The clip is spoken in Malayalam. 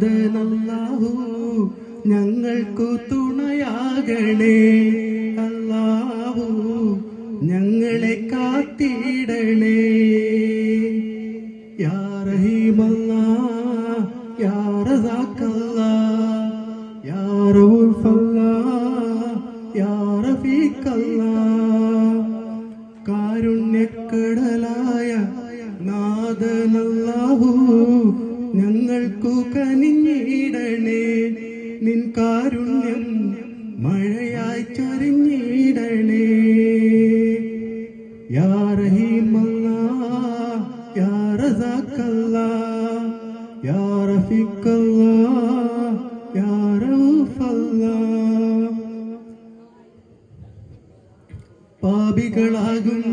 നാഥനല്ലാഹു ഞങ്ങൾക്കു തുണയാകണേ. അല്ലാഹു ഞങ്ങളെ കാത്തിടണേ. യാ റഹീമല്ലാഹ് യാ റസാഖല്ലാഹ് യാ റഊഫല്ലാഹ് യാ റഫീഖല്ലാഹ്. കാരുണ്യക്കടലായ നാഥനല്ലാഹു ഞങ്ങൾക്കു കനിഞ്ഞിടണേ. നിൻ കാരുണ്യം മഴയായി ചൊരിഞ്ഞിടണേ. യാ റഹീമല്ലാഹ് യാ റസാഖല്ലാഹ് യാ റഫീഖല്ലാഹ് യാ റഊഫല്ലാഹ്. പാപികളാകും